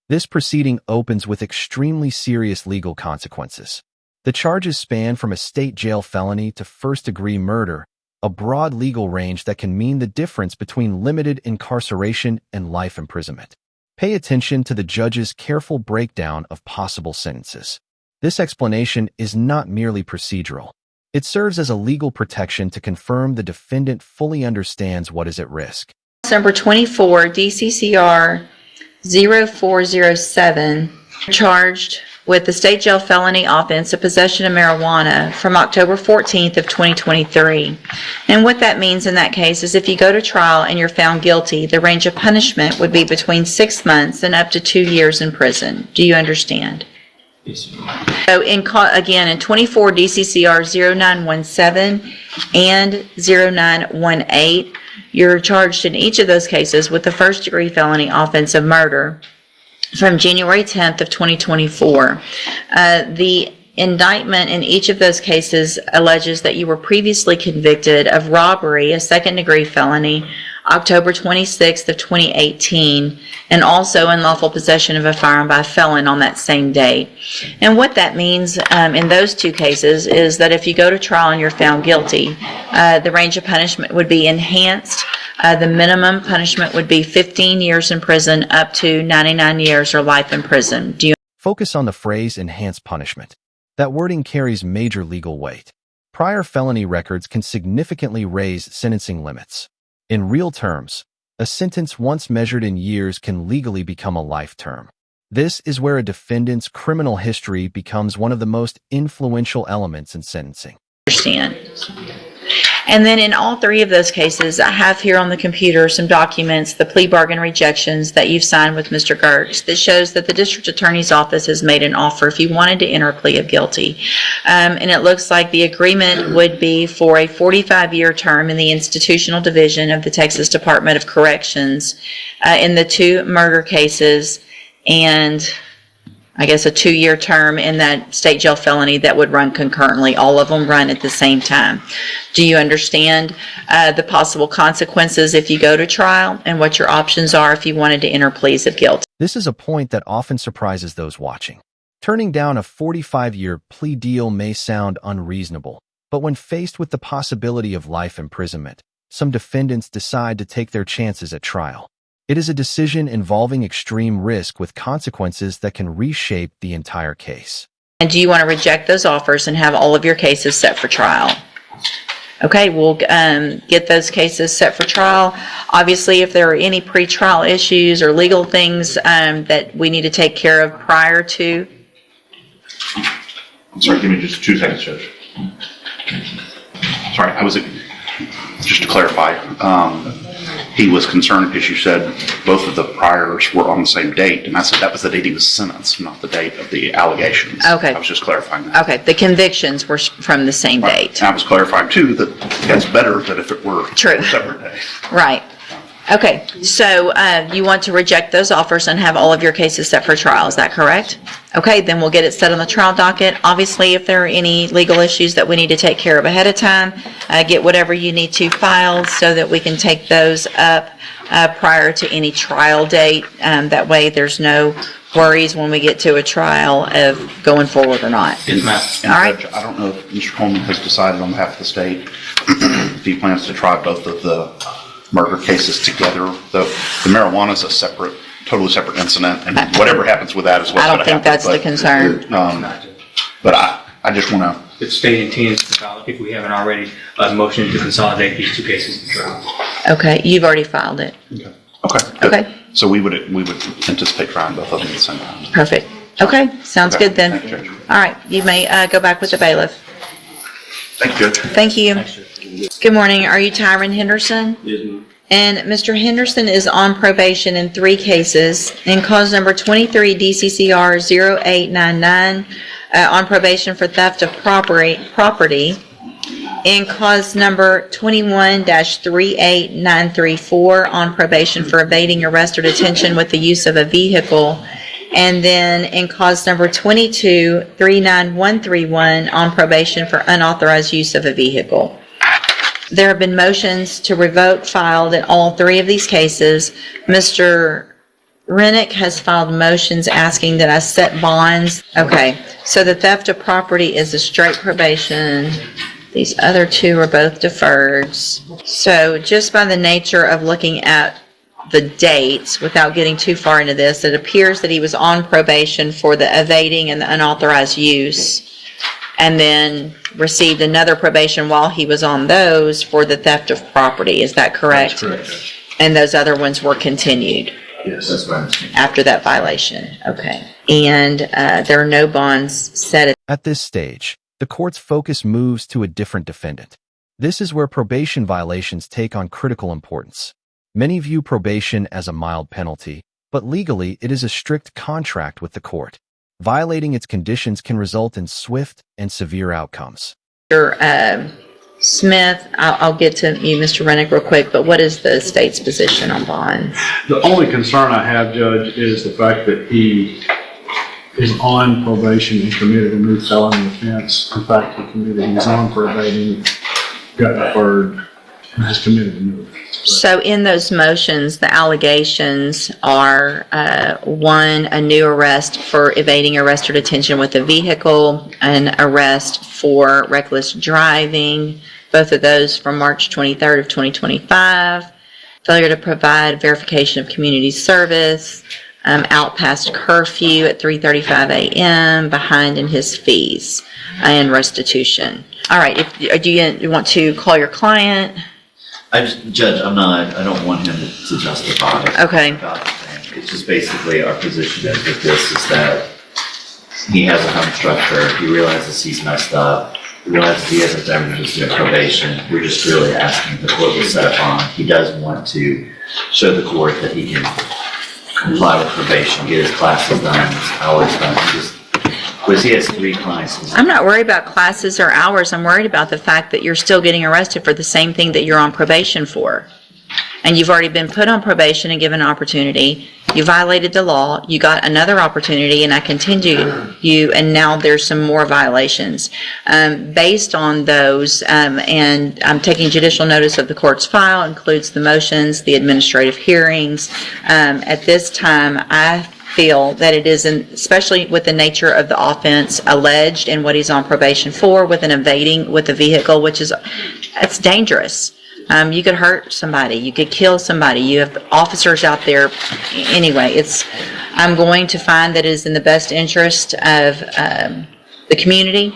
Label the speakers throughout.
Speaker 1: This proceeding opens with extremely serious legal consequences. The charges span from a state jail felony to first-degree murder, a broad legal range that can mean the difference between limited incarceration and life imprisonment. Pay attention to the judge's careful breakdown of possible sentences. This explanation is not merely procedural. It serves as a legal protection to confirm the defendant fully understands what is at risk.
Speaker 2: Number 24, DCCR 0407, charged with the state jail felony offense of possession of marijuana from October 14th of 2023. And what that means in that case is if you go to trial and you're found guilty, the range of punishment would be between 6 months and up to 2 years in prison. Do you understand?
Speaker 3: Yes.
Speaker 2: So again, in 24 DCCR 0917 and 0918, you're charged in each of those cases with the first-degree felony offense of murder from January 10th of 2024. The indictment in each of those cases alleges that you were previously convicted of robbery, a second-degree felony, October 26th of 2018, and also unlawful possession of a firearm by a felon on that same date. And what that means in those two cases is that if you go to trial and you're found guilty, the range of punishment would be enhanced. The minimum punishment would be 15 years in prison up to 99 years or life in prison. Do you
Speaker 1: Focus on the phrase enhanced punishment. That wording carries major legal weight. Prior felony records can significantly raise sentencing limits. In real terms, a sentence once measured in years can legally become a life term. This is where a defendant's criminal history becomes one of the most influential elements in sentencing.
Speaker 2: understand? And then in all three of those cases, I have here on the computer some documents, the plea bargain rejections that you've signed with Mr. Gertz, that shows that the district attorney's office has made an offer if you wanted to enter a plea of guilty. And it looks like the agreement would be for a 45-year term in the institutional division of the Texas Department of Corrections in the two murder cases, and I guess a 2-year term in that state jail felony that would run concurrently. All of them run at the same time. Do you understand the possible consequences if you go to trial and what your options are if you wanted to enter pleas of guilt?
Speaker 1: This is a point that often surprises those watching. Turning down a 45-year plea deal may sound unreasonable, but when faced with the possibility of life imprisonment, some defendants decide to take their chances at trial. It is a decision involving extreme risk with consequences that can reshape the entire case.
Speaker 2: And do you want to reject those offers and have all of your cases set for trial? Okay, we'll get those cases set for trial. Obviously, if there are any pre-trial issues or legal things that we need to take care of prior to.
Speaker 4: I'm sorry, give me just 2 seconds, Judge. Sorry, I was, just to clarify, he was concerned because you said both of the priors were on the same date, and I said that was the date he was sentenced, not the date of the allegations.
Speaker 2: Okay.
Speaker 4: I was just clarifying that.
Speaker 2: Okay, the convictions were from the same date.
Speaker 4: And I was clarifying too that it's better that if it were
Speaker 2: True.
Speaker 4: separate days.
Speaker 2: Right. Okay, so you want to reject those offers and have all of your cases set for trial, is that correct? Okay, then we'll get it set on the trial docket. Obviously, if there are any legal issues that we need to take care of ahead of time, get whatever you need to filed so that we can take those up prior to any trial date. That way there's no worries when we get to a trial of going forward or not.
Speaker 4: And
Speaker 2: All right.
Speaker 4: Judge, I don't know if Mr. Coleman has decided on behalf of the state if he plans to try both of the murder cases together. The marijuana is a separate, totally separate incident, and whatever happens with that is what's going to happen.
Speaker 2: I don't think that's the concern.
Speaker 4: But I just want to.
Speaker 3: The state intends to file, if we haven't already, a motion to consolidate these 2 cases in trial.
Speaker 2: Okay, you've already filed it.
Speaker 4: Okay. Good.
Speaker 2: Okay.
Speaker 4: So we would anticipate trying both of them at the same time.
Speaker 2: Perfect. Okay, sounds
Speaker 4: Okay.
Speaker 2: good then.
Speaker 4: Thank you, Judge.
Speaker 2: All right, you may go back with the bailiff.
Speaker 4: Thank you, Judge.
Speaker 2: Thank you.
Speaker 3: Thanks, Judge.
Speaker 2: Good morning. Are you Tyron Henderson?
Speaker 3: Yes, ma'am.
Speaker 2: And Mr. Henderson is on probation in 3 cases. In cause number 23 DCCR 0899, on probation for theft of property. In cause number 21-38934, on probation for evading arrest or detention with the use of a vehicle. And then in cause number 22-39131, on probation for unauthorized use of a vehicle. There have been motions to revoke filed in all 3 of these cases. Mr. Rennick has filed motions asking that I set bonds. Okay, so the theft of property is a straight probation. These other two are both deferreds. So just by the nature of looking at the dates, without getting too far into this, it appears that he was on probation for the evading and the unauthorized use, and then received another probation while he was on those for the theft of property. Is that correct?
Speaker 5: That's correct.
Speaker 2: And those other ones were continued
Speaker 5: Yes, that's right.
Speaker 2: after that violation. Okay. And there are no bonds set.
Speaker 1: At this stage, the court's focus moves to a different defendant. This is where probation violations take on critical importance. Many view probation as a mild penalty, but legally it is a strict contract with the court. Violating its conditions can result in swift and severe outcomes.
Speaker 2: Mr. Smith, I'll get to you, Mr. Rennick, real quick, but what is the state's position on bonds?
Speaker 6: The only concern I have, Judge, is the fact that he is on probation and committed a new felony offense. In fact, he's on probation, got deferred, and has committed a new offense.
Speaker 2: So in those motions, the allegations are, one, a new arrest for evading arrest or detention with a vehicle, an arrest for reckless driving, both of those from March 23rd of 2025, failure to provide verification of community service, out past curfew at 3:35 a.m., behind in his fees, and restitution. All right, do you want to call your client?
Speaker 7: Judge, I don't want him to justify it.
Speaker 2: Okay.
Speaker 7: About the thing. It's just basically our position is with this is that he has a home structure, he realizes he's messed up, he realizes he hasn't done his probation. We're just really asking the court to set a bond. He does want to show the court that he can comply with probation, get his classes done, his hours done. Because he has 3 clients.
Speaker 2: I'm not worried about classes or hours. I'm worried about the fact that you're still getting arrested for the same thing that you're on probation for. And you've already been put on probation and given an opportunity. You violated the law. You got another opportunity, and I continue you, and now there's some more violations. Based on those, and I'm taking judicial notice of the court's file, includes the motions, the administrative hearings. At this time, I feel that it isn't, especially with the nature of the offense alleged and what he's on probation for, with an evading with a vehicle, which is, it's dangerous. You could hurt somebody, you could kill somebody, you have officers out there. Anyway, I'm going to find that it is in the best interest of the community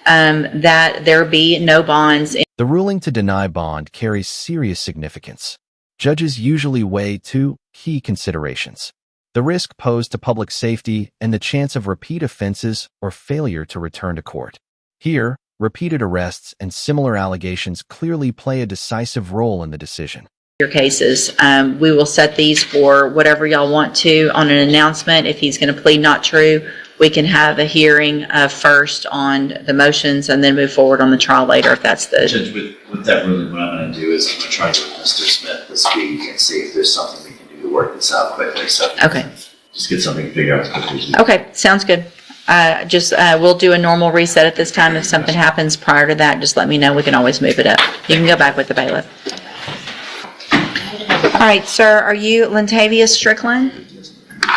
Speaker 2: that there be no bonds.
Speaker 1: The ruling to deny bond carries serious significance. Judges usually weigh 2 key considerations: the risk posed to public safety and the chance of repeat offenses or failure to return to court. Here, repeated arrests and similar allegations clearly play a decisive role in the decision.
Speaker 2: Your cases, we will set these for whatever y'all want to on an announcement. If he's going to plead not true, we can have a hearing first on the motions and then move forward on the trial later if that's the...
Speaker 7: Judge, with that ruling, what I'm going to do is I'm going to try to with Mr. Smith this week and see if there's something we can do to work this out quickly. So
Speaker 2: Okay.
Speaker 7: Just get something figured out as quickly as we can.
Speaker 2: Okay, sounds good. We'll do a normal reset at this time. If something happens prior to that, just let me know. We can always move it up. You can go back with the bailiff. All right, sir, are you Lentavius Strickland?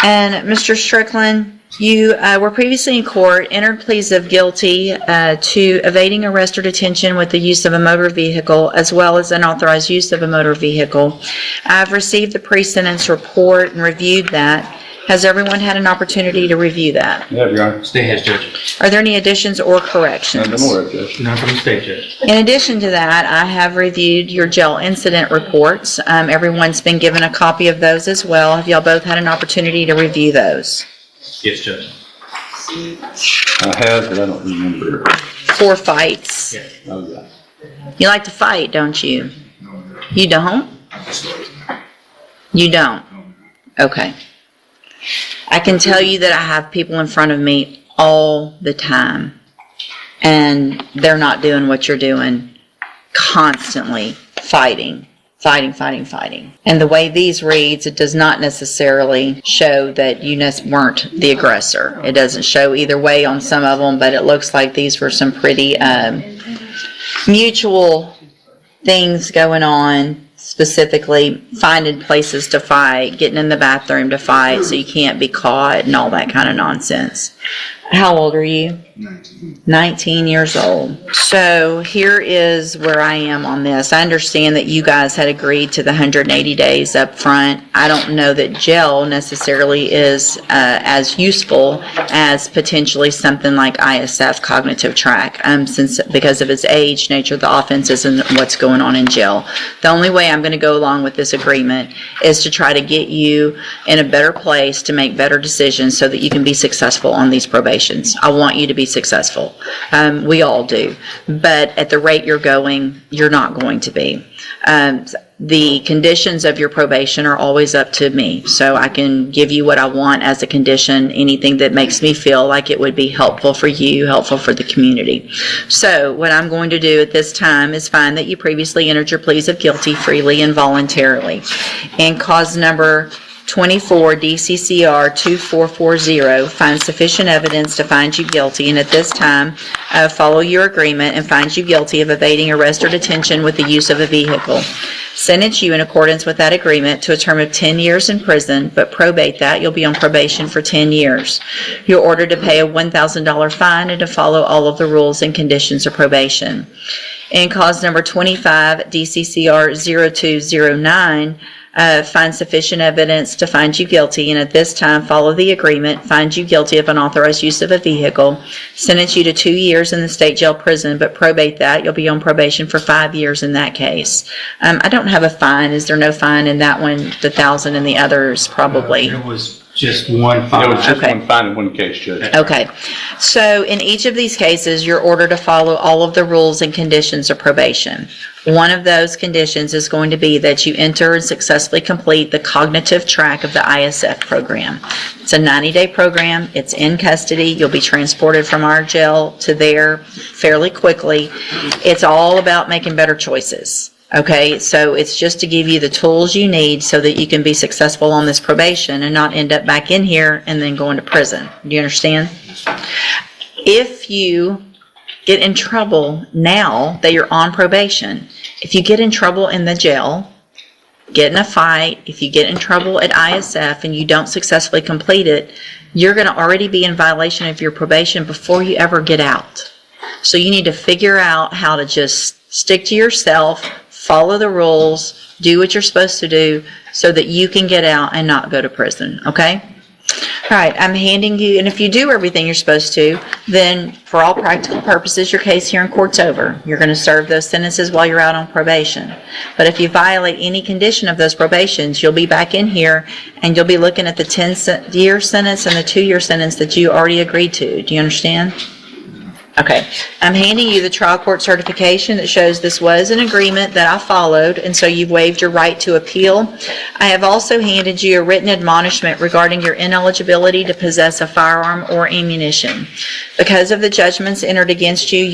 Speaker 2: And Mr. Strickland, you were previously in court, entered pleas of guilty to evading arrest or detention with the use of a motor vehicle, as well as unauthorized use of a motor vehicle. I've received the pre-sentence report and reviewed that. Has everyone had an opportunity to review that?
Speaker 6: Yeah, Your Honor.
Speaker 3: Stay has, Judge.
Speaker 2: Are there any additions or corrections?
Speaker 6: Judge.
Speaker 3: None from the state, Judge.
Speaker 2: In addition to that, I have reviewed your jail incident reports. Everyone's been given a copy of those as well. Have y'all both had an opportunity to review those?
Speaker 3: Yes, Judge.
Speaker 6: I have, but I don't remember.
Speaker 2: 4 fights.
Speaker 3: Yes.
Speaker 6: Oh, yeah.
Speaker 2: You like to fight, don't you? You don't? You don't? Okay. I can tell you that I have people in front of me all the time, and they're not doing what you're doing, constantly fighting. And the way these reads, it does not necessarily show that you weren't the aggressor. It doesn't show either way on some of them, but it looks like these were some pretty mutual things going on. specifically finding places to fight, getting in the bathroom to fight so you can't be caught and all that kind of nonsense. How old are you? 19 years old. So here is where I am on this. I understand that you guys had agreed to the 180 days up front. I don't know that jail necessarily is as useful as potentially something like ISF, cognitive track, because of its age, nature of the offenses, and what's going on in jail. The only way I'm going to go along with this agreement is to try to get you in a better place to make better decisions so that you can be successful on these probations. I want you to be successful. We all do. But at the rate you're going, you're not going to be. The conditions of your probation are always up to me. So I can give you what I want as a condition, anything that makes me feel like it would be helpful for you, helpful for the community. So what I'm going to do at this time is find that you previously entered your pleas of guilty freely and voluntarily. And cause number 24 DCCR 2440, find sufficient evidence to find you guilty, and at this time follow your agreement and find you guilty of evading arrest or detention with the use of a vehicle. Sentence you in accordance with that agreement to a term of 10 years in prison, but probate that. You'll be on probation for 10 years. You're ordered to pay a $1,000 fine and to follow all of the rules and conditions of probation. In cause number 25 DCCR 0209, find sufficient evidence to find you guilty, and at this time follow the agreement, find you guilty of unauthorized use of a vehicle, sentence you to 2 years in the state jail prison, but probate that. You'll be on probation for 5 years in that case. I don't have a fine. Is there no fine in that one? The 1,000 and the others probably.
Speaker 3: There was just one fine.
Speaker 5: There was just
Speaker 2: Okay.
Speaker 5: one fine in one case, Judge.
Speaker 2: Okay, so in each of these cases, you're ordered to follow all of the rules and conditions of probation. One of those conditions is going to be that you enter and successfully complete the cognitive track of the ISF program. It's a 90-day program. It's in custody. You'll be transported from our jail to there fairly quickly. It's all about making better choices. Okay, so it's just to give you the tools you need so that you can be successful on this probation and not end up back in here and then going to prison. Do you understand? If you get in trouble now that you're on probation, if you get in trouble in the jail, get in a fight, if you get in trouble at ISF and you don't successfully complete it, you're going to already be in violation of your probation before you ever get out. So you need to figure out how to just stick to yourself, follow the rules, do what you're supposed to do so that you can get out and not go to prison, okay? All right, I'm handing you, and if you do everything you're supposed to, then for all practical purposes, your case here in court's over. You're going to serve those sentences while you're out on probation. But if you violate any condition of those probations, you'll be back in here and you'll be looking at the 10-year sentence and the 2-year sentence that you already agreed to. Do you understand? Okay, I'm handing you the trial court certification that shows this was an agreement that I followed, and so you've waived your right to appeal. I have also handed you a written admonishment regarding your ineligibility to possess a firearm or ammunition. Because of the judgments entered against you,